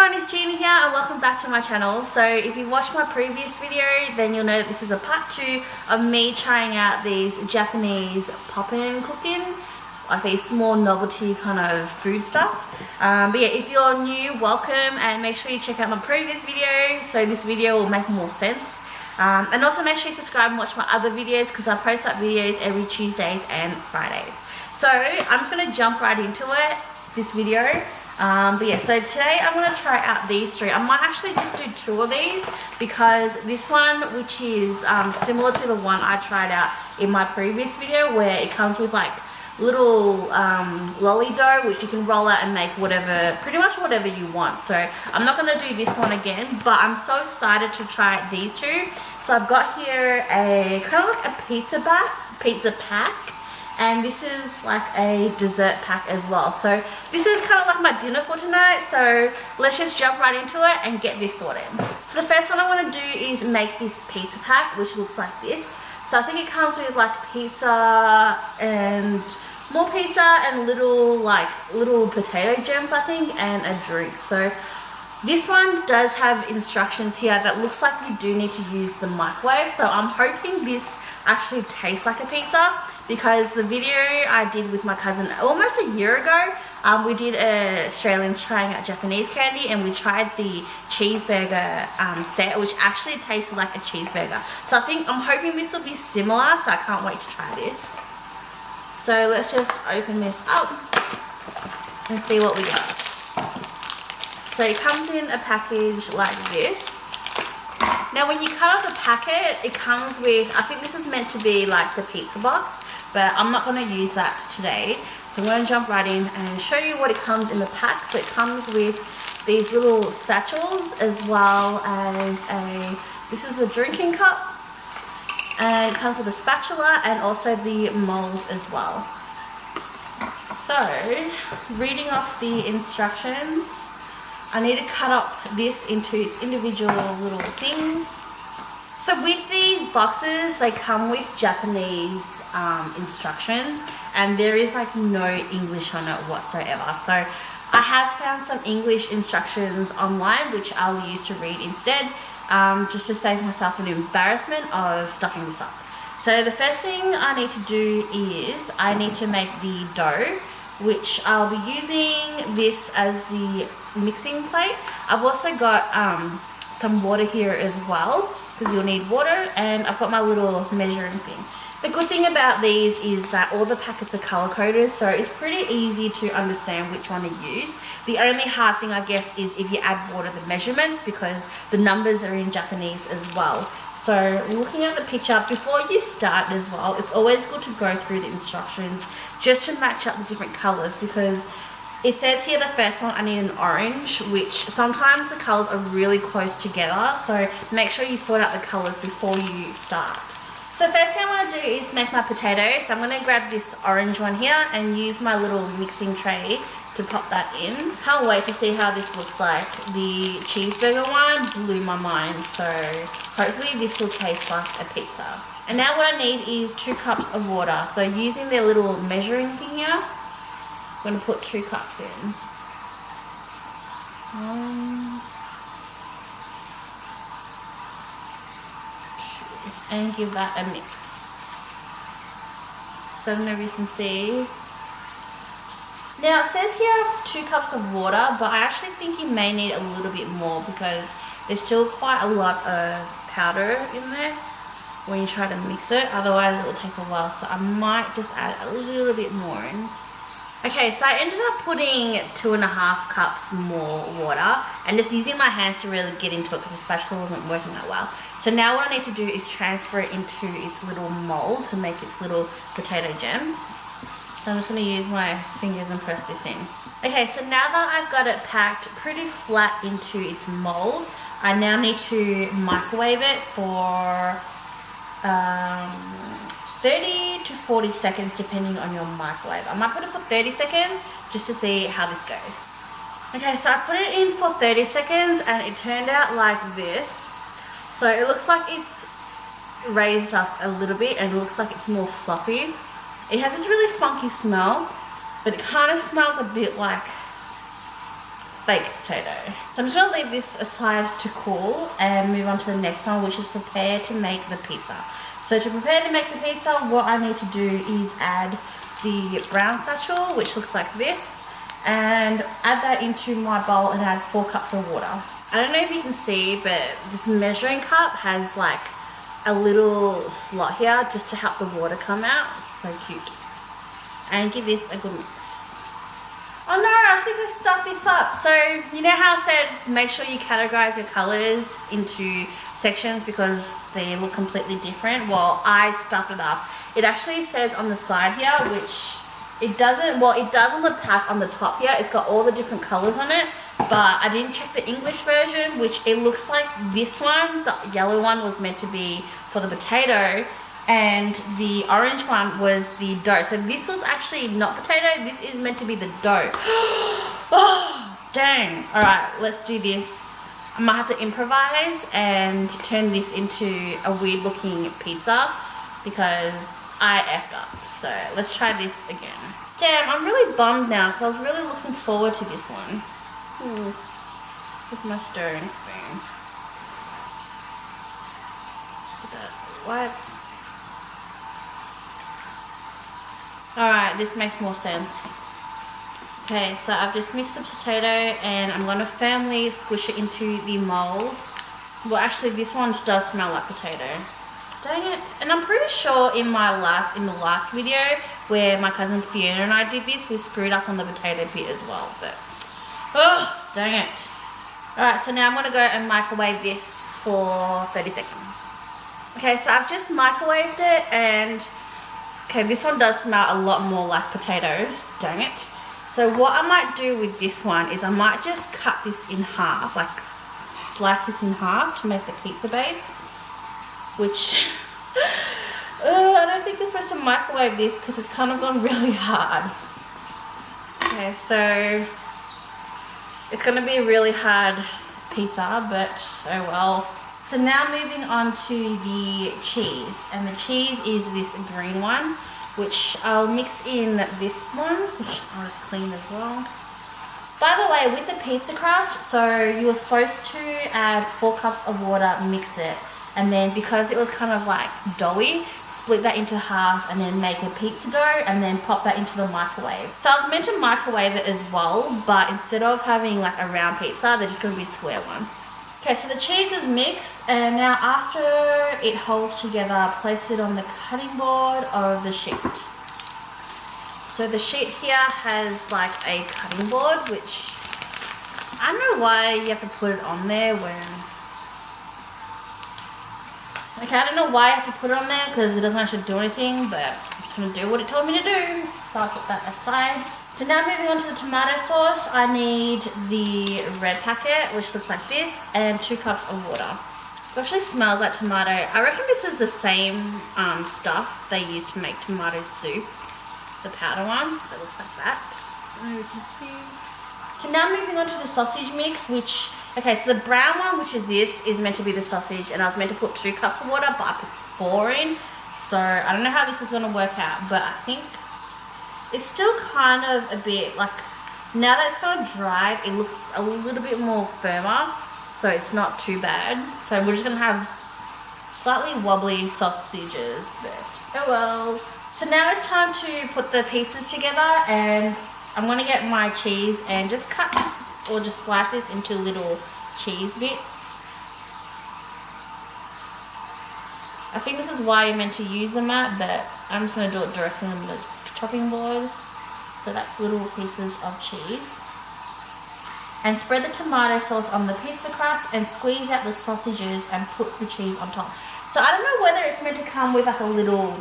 everyone, it's Gina here and welcome back to my channel. So if you watched my previous video, then you'll know that this is a part 2 of me trying out these Japanese Popin Cookin, like these small novelty kind of food stuff. But yeah, if you're new, welcome, and make sure you check out my previous video so this video will make more sense. And also make sure you subscribe and watch my other videos because I post up videos every Tuesdays and Fridays. So I'm just going to jump right into it, this video. But yeah, so today I'm going to try out these 3. I might actually just do 2 of these because this one, which is similar to the one I tried out in my previous video, where it comes with like little lolly dough which you can roll out and make whatever, pretty much whatever you want. So I'm not going to do this one again, but I'm so excited to try these 2. So I've got here a kind of like a pizza pack. And this is like a dessert pack as well. So this is kind of like my dinner for tonight. So let's just jump right into it and get this sorted. So the first one I want to do is make this pizza pack, which looks like this. So I think it comes with like pizza and more pizza and little potato gems, I think, and a drink. So this one does have instructions here that looks like you do need to use the microwave. So I'm hoping this actually tastes like a pizza, because the video I did with my cousin almost a year ago, we did Australians trying out Japanese candy, and we tried the cheeseburger set, which actually tasted like a cheeseburger. So I'm hoping this will be similar, so I can't wait to try this. So let's just open this up and see what we got. So it comes in a package like this. Now when you cut off the packet, it comes with, I think this is meant to be like the pizza box, but I'm not going to use that today. So I'm going to jump right in and show you what it comes in the pack. So it comes with these little satchels, as well as this is the drinking cup, and it comes with a spatula and also the mold as well. So reading off the instructions, I need to cut up this into its individual little things. So with these boxes, they come with Japanese instructions, and there is like no English on it whatsoever. So I have found some English instructions online which I'll use to read instead, just to save myself an embarrassment of stuffing this up. So the first thing I need to do is I need to make the dough, which I'll be using this as the mixing plate. I've also got some water here as well, because you'll need water, and I've got my little measuring thing. The good thing about these is that all the packets are color coded, so it's pretty easy to understand which one to use. The only hard thing, I guess, is if you add water, the measurements, because the numbers are in Japanese as well. So looking at the picture, before you start as well, it's always good to go through the instructions just to match up the different colors, because it says here the first one I need an orange, which sometimes the colors are really close together, so make sure you sort out the colors before you start. So the first thing I want to do is make my potatoes. So I'm going to grab this orange one here and use my little mixing tray to pop that in. Can't wait to see how this looks like. The cheeseburger one blew my mind, so hopefully this will taste like a pizza. And now what I need is 2 cups of water. So using their little measuring thing here, I'm going to put 2 cups in. 1, 2, and give that a mix. So I don't know if you can see. Now it says here 2 cups of water, but I actually think you may need a little bit more because there's still quite a lot of powder in there when you try to mix it, otherwise it will take a while, so I might just add a little bit more in. Okay, so I ended up putting 2.5 cups more water and just using my hands to really get into it because the spatula wasn't working that well. So now what I need to do is transfer it into its little mold to make its little potato gems. So I'm just going to use my fingers and press this in. Okay, so now that I've got it packed pretty flat into its mold, I now need to microwave it for 30 to 40 seconds depending on your microwave. I might put it for 30 seconds just to see how this goes. Okay, so I put it in for 30 seconds and it turned out like this. So it looks like it's raised up a little bit and it looks like it's more fluffy. It has this really funky smell, but it kind of smells a bit like baked potato. So I'm just going to leave this aside to cool and move on to the next one, which is prepare to make the pizza. So to prepare to make the pizza, what I need to do is add the brown satchel, which looks like this, and add that into my bowl and add 4 cups of water. I don't know if you can see, but this measuring cup has like a little slot here just to help the water come out. So cute. And give this a good mix. Oh no, I think I stuffed this up. So you know how I said make sure you categorize your colors into sections because they look completely different? Well, I stuffed it up. It actually says on the side here, which it doesn't, well it does on the pack on the top here. It's got all the different colors on it, but I didn't check the English version, which it looks like this one, the yellow one, was meant to be for the potato, and the orange one was the dough. So this was actually not potato, this is meant to be the dough. Oh, dang. Alright, let's do this. I might have to improvise and turn this into a weird looking pizza because I effed up. So let's try this again. Damn, I'm really bummed now because I was really looking forward to this one. Here's my stirring spoon. What? Alright, this makes more sense. Okay, so I've just mixed the potato and I'm going to firmly squish it into the mold. Well, actually this one does smell like potato. Dang it. And I'm pretty sure in the last video where my cousin Fiona and I did this, we screwed up on the potato pit as well. But, oh, dang it. Alright, so now I'm going to go and microwave this for 30 seconds. Okay, so I've just microwaved it and okay, this one does smell a lot more like potatoes. Dang it. So what I might do with this one is I might just cut this in half, like slice this in half to make the pizza base, which I don't think you're supposed to microwave this because it's kind of gone really hard. Okay, so it's going to be a really hard pizza, but oh well. So now moving on to the cheese, and the cheese is this green one, which I'll mix in this one, which I'll just clean as well. By the way, with the pizza crust, so you were supposed to add 4 cups of water, mix it, and then because it was kind of like doughy, split that into half and then make a pizza dough and then pop that into the microwave. So I was meant to microwave it as well, but instead of having like a round pizza, they're just going to be square ones. Okay, so the cheese is mixed, and now after it holds together, place it on the cutting board of the sheet. So the sheet here has like a cutting board, which I don't know why you have to put it on there when... Okay, I don't know why I have to put it on there because it doesn't actually do anything, but I'm just going to do what it told me to do. So I'll put that aside. So now moving on to the tomato sauce, I need the red packet, which looks like this, and 2 cups of water. It actually smells like tomato. I reckon this is the same stuff they use to make tomato soup. The powder one that looks like that. So now moving on to the sausage mix, which, okay, so the brown one, which is this, is meant to be the sausage, and I was meant to put 2 cups of water, but I put 4 in. So I don't know how this is going to work out, but I think it's still kind of a bit like, now that it's kind of dried, it looks a little bit more firmer, so it's not too bad. So we're just going to have slightly wobbly sausages, but oh well. So now it's time to put the pieces together, and I'm going to get my cheese and just cut this, or just slice this into little cheese bits. I think this is why you're meant to use the mat, but I'm just going to do it directly on the chopping board. So that's little pieces of cheese. And spread the tomato sauce on the pizza crust and squeeze out the sausages and put the cheese on top. So I don't know whether it's meant to come with like a little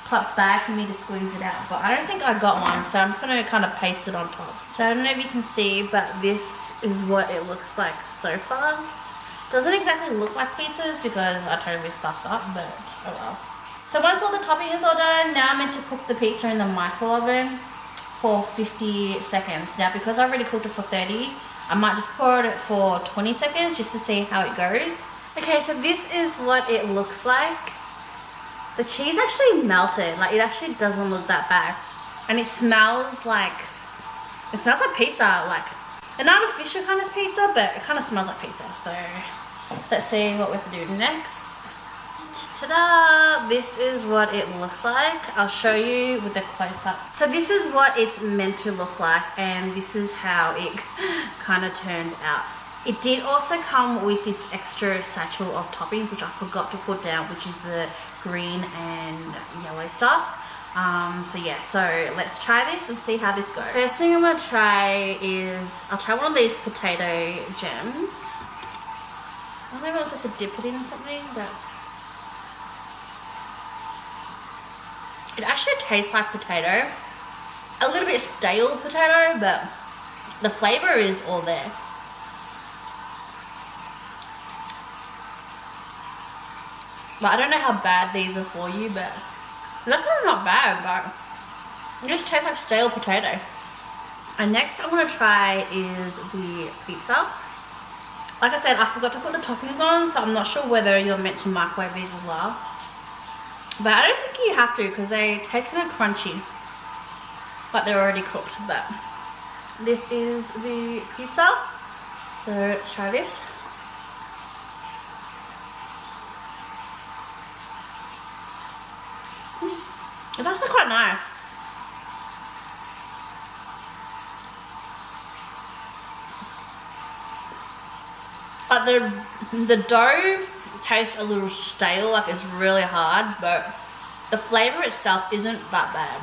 cup bag for me to squeeze it out, but I don't think I got one, so I'm just going to kind of paste it on top. So I don't know if you can see, but this is what it looks like so far. Doesn't exactly look like pizzas because I totally stuffed up, but oh well. So once all the topping is all done, now I'm meant to cook the pizza in the micro oven for 50 seconds. Now because I already cooked it for 30, I might just pour it for 20 seconds just to see how it goes. Okay, so this is what it looks like. The cheese actually melted, like it actually doesn't look that bad. And it smells like pizza, like an artificial kind of pizza, but it kind of smells like pizza. So let's see what we have to do next. Ta-da! This is what it looks like. I'll show you with a close-up. So this is what it's meant to look like, and this is how it kind of turned out. It did also come with this extra satchel of toppings, which I forgot to put down, which is the green and yellow stuff. So yeah, so let's try this and see how this goes. First thing I'm going to try is, I'll try one of these potato gems. I don't know if I'm supposed to dip it in something, but it actually tastes like potato. A little bit stale potato, but the flavour is all there. But I don't know how bad these are for you, but they're definitely not bad, but it just tastes like stale potato. And next I'm going to try is the pizza. Like I said, I forgot to put the toppings on, so I'm not sure whether you're meant to microwave these as well. But I don't think you have to, because they taste kind of crunchy, but they're already cooked. But this is the pizza, so let's try this. It's actually quite nice. But the dough tastes a little stale, like it's really hard, but the flavour itself isn't that bad.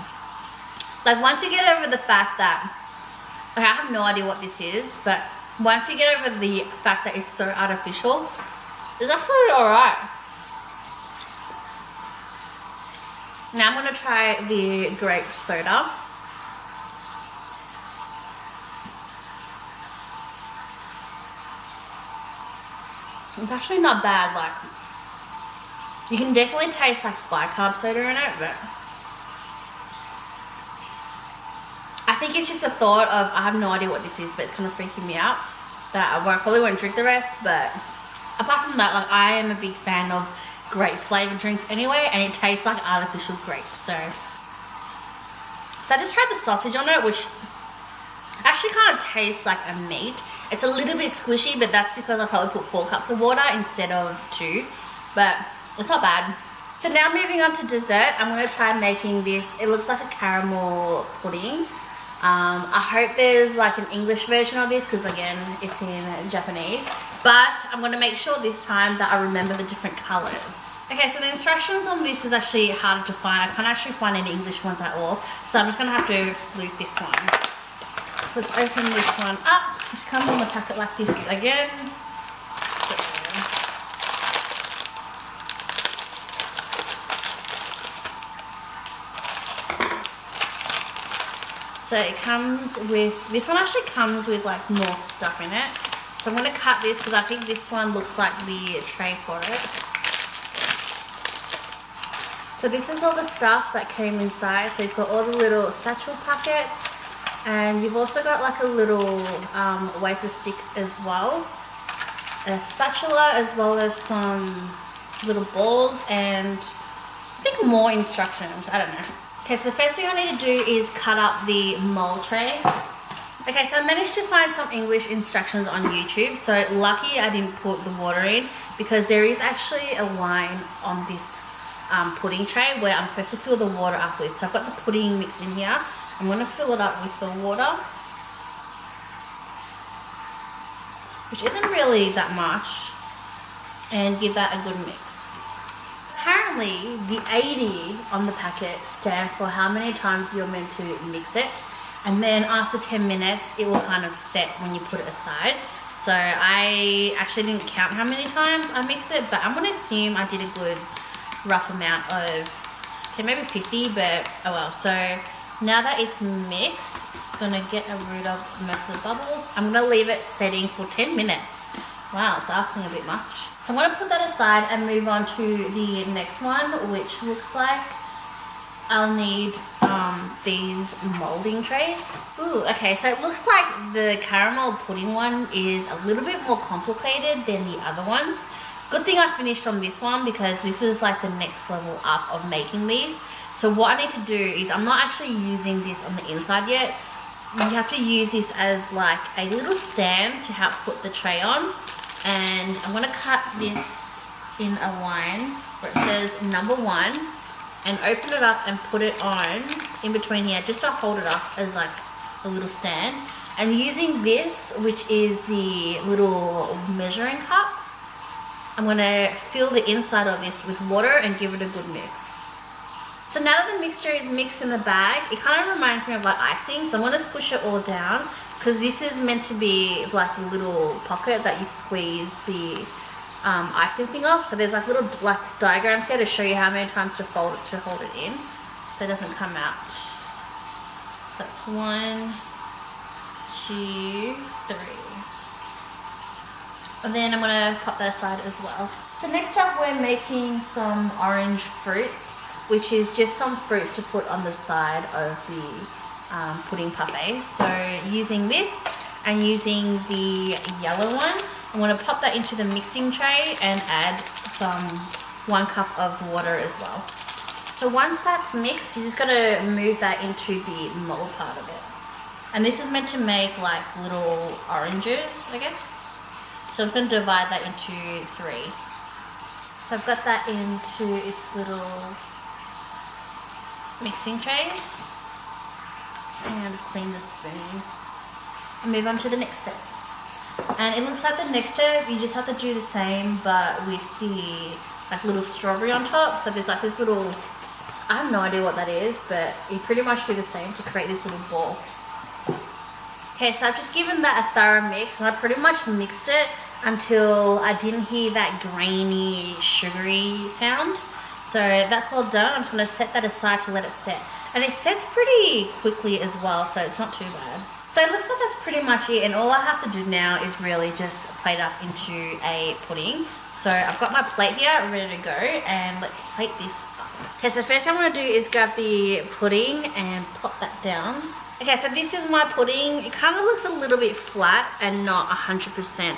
Like once you get over the fact that, like, I have no idea what this is, but once you get over the fact that it's so artificial, it's actually alright. Now I'm going to try the grape soda. It's actually not bad. Like, you can definitely taste like bicarb soda in it, but I think it's just a thought of, I have no idea what this is, but it's kind of freaking me out that I probably won't drink the rest. But apart from that, like, I am a big fan of grape flavored drinks anyway, and it tastes like artificial grape. So I just tried the sausage on it, which actually kind of tastes like a meat. It's a little bit squishy, but that's because I probably put 4 cups of water instead of 2, but it's not bad. So now moving on to dessert, I'm going to try making this. It looks like a caramel pudding. I hope there's like an English version of this, because again, it's in Japanese, but I'm going to make sure this time that I remember the different colors. Okay, so the instructions on this is actually harder to find. I can't actually find any English ones at all, so I'm just going to have to fluke this one. So let's open this one up. It comes in the packet like this again. So it comes with, this one actually comes with like more stuff in it. So I'm going to cut this because I think this one looks like the tray for it. So this is all the stuff that came inside. So you've got all the little satchel packets, and you've also got like a little wafer stick as well, a spatula, as well as some little balls, and I think more instructions, I don't know. Okay, so the first thing I need to do is cut up the mold tray. Okay, so I managed to find some English instructions on YouTube. So lucky I didn't put the water in, because there is actually a line on this pudding tray where I'm supposed to fill the water up with. So I've got the pudding mix in here. I'm going to fill it up with the water, which isn't really that much, and give that a good mix. Apparently the 80 on the packet stands for how many times you're meant to mix it, and then after 10 minutes it will kind of set when you put it aside. So I actually didn't count how many times I mixed it, but I'm going to assume I did a good rough amount of, okay, maybe 50, but oh well. So now that it's mixed, it's going to get rid of most of the bubbles. I'm going to leave it setting for 10 minutes. Wow, it's asking a bit much. So I'm going to put that aside and move on to the next one, which looks like I'll need these molding trays. Ooh, okay, so it looks like the caramel pudding one is a little bit more complicated than the other ones. Good thing I finished on this one, because this is like the next level up of making these. So what I need to do is, I'm not actually using this on the inside yet. you have to use this as like a little stand to help put the tray on. And I'm gonna cut this in a line where it says number 1 and open it up and put it on in between here just to hold it up as like a little stand. And using this, which is the little measuring cup, I'm gonna fill the inside of this with water and give it a good mix. So now that the mixture is mixed in the bag, it kind of reminds me of like icing. So I'm gonna squish it all down because this is meant to be like a little pocket that you squeeze the icing thing off. So there's like little like diagrams here to show you how many times to fold it to hold it in so it doesn't come out. That's 1, 2, 3. And then I'm gonna pop that aside as well. So next up we're making some orange fruits, which is just some fruits to put on the side of the pudding parfait. So using this and using the yellow one, I'm going to pop that into the mixing tray and add some 1 cup of water as well. So once that's mixed, you just got to move that into the mold part of it. And this is meant to make like little oranges, I guess. So I'm going to divide that into 3. So I've got that into its little mixing trays. And I'll just clean the spoon and move on to the next step. And it looks like the next step, you just have to do the same but with the like little strawberry on top. So there's like this little, I have no idea what that is, but you pretty much do the same to create this little ball. Okay, so I've just given that a thorough mix and I pretty much mixed it until I didn't hear that grainy, sugary sound. So that's all done. I'm just going to set that aside to let it set. And it sets pretty quickly as well, so it's not too bad. So it looks like that's pretty much it, and all I have to do now is really just plate up into a pudding. So I've got my plate here ready to go, and let's plate this up. Okay, so the first thing I'm going to do is grab the pudding and plop that down. Okay, so this is my pudding. It kind of looks a little bit flat and not 100%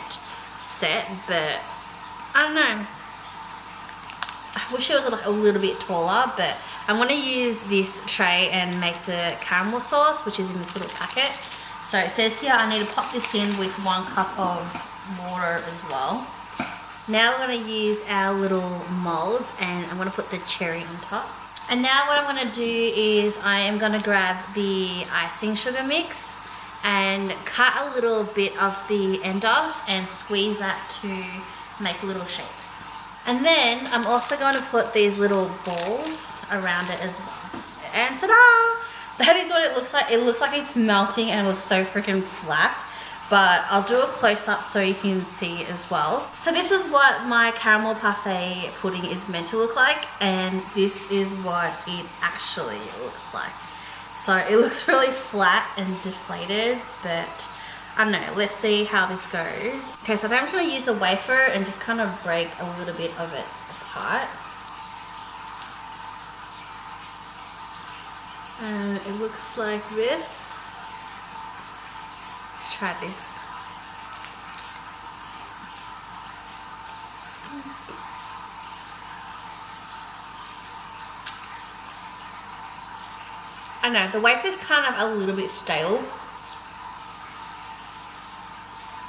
set, but I don't know. I wish it was like a little bit taller, but I want to use this tray and make the caramel sauce, which is in this little packet. So it says here I need to pop this in with 1 cup of water as well. Now we're going to use our little molds and I'm going to put the cherry on top. And now what I'm going to do is I am going to grab the icing sugar mix and cut a little bit of the end off and squeeze that to make little shapes. And then I'm also going to put these little balls around it as well. And ta-da! That is what it looks like. It looks like it's melting and it looks so freaking flat. But I'll do a close-up so you can see as well. So this is what my caramel parfait pudding is meant to look like. And this is what it actually looks like. So it looks really flat and deflated, but I don't know, let's see how this goes. Okay, so I'm just going to use the wafer and just kind of break a little bit of it apart. And it looks like this. Let's try this. I know, the wafer's kind of a little bit stale.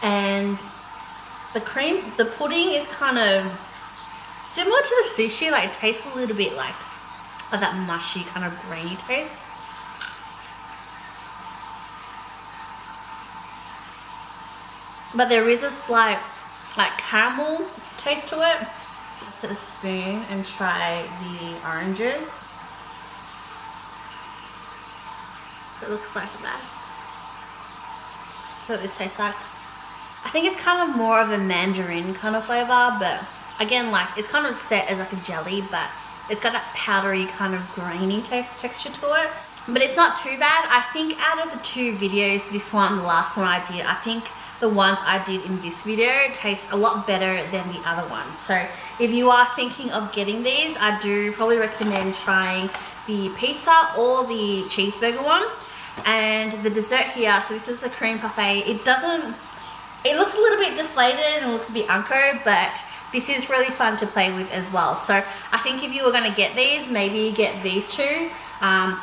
And the pudding is kind of similar to the sushi, like it tastes a little bit like that mushy kind of grainy taste. But there is a slight like caramel taste to it. Let's get a spoon and try the oranges. So it looks like that. So this tastes like, I think it's kind of more of a mandarin kind of flavor, but again, like it's kind of set as like a jelly, but it's got that powdery kind of grainy texture to it. But it's not too bad. I think out of the 2 videos, this one and the last one I did, I think the ones I did in this video taste a lot better than the other ones. So if you are thinking of getting these, I do probably recommend trying the pizza or the cheeseburger one. And the dessert here, so this is the cream parfait. It looks a little bit deflated and it looks a bit unco, but this is really fun to play with as well. So I think if you were going to get these, maybe get these 2.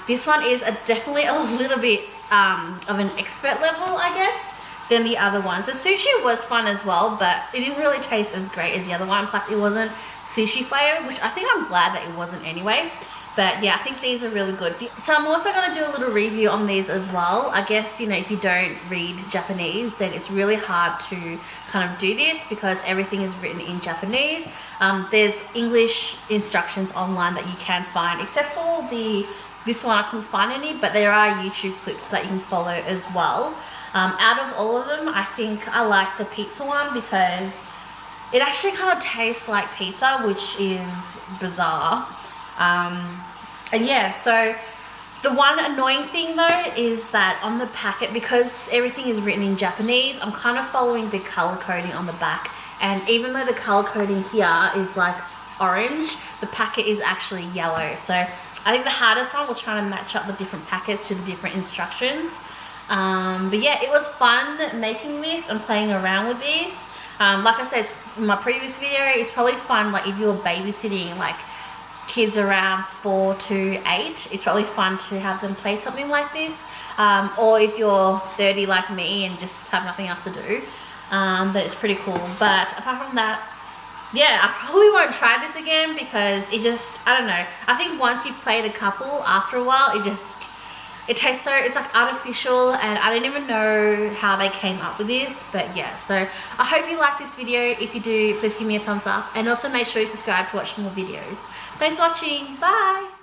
This one is definitely a little bit of an expert level, I guess, than the other ones. The sushi was fun as well, but it didn't really taste as great as the other one. Plus, it wasn't sushi flavored, which I think I'm glad that it wasn't anyway. But yeah, I think these are really good. So I'm also going to do a little review on these as well. I guess, you know, if you don't read Japanese, then it's really hard to kind of do this because everything is written in Japanese. There's English instructions online that you can find, except for this one I couldn't find any, but there are YouTube clips that you can follow as well. Out of all of them, I think I like the pizza one because it actually kind of tastes like pizza, which is bizarre. And yeah, so the one annoying thing though is that on the packet, because everything is written in Japanese, I'm kind of following the color coding on the back, and even though the color coding here is like orange, the packet is actually yellow. So I think the hardest one was trying to match up the different packets to the different instructions. But yeah, it was fun making this and playing around with these. Like I said in my previous video, it's probably fun like if you're babysitting like kids around 4 to 8, it's probably fun to have them play something like this. Or if you're 30 like me and just have nothing else to do, then it's pretty cool. But apart from that, yeah, I probably won't try this again because it just, I don't know. I think once you've played a couple, after a while, it tastes so, it's like artificial, and I don't even know how they came up with this, but yeah. So I hope you like this video. If you do, please give me a thumbs up, and also make sure you subscribe to watch more videos. Thanks for watching. Bye.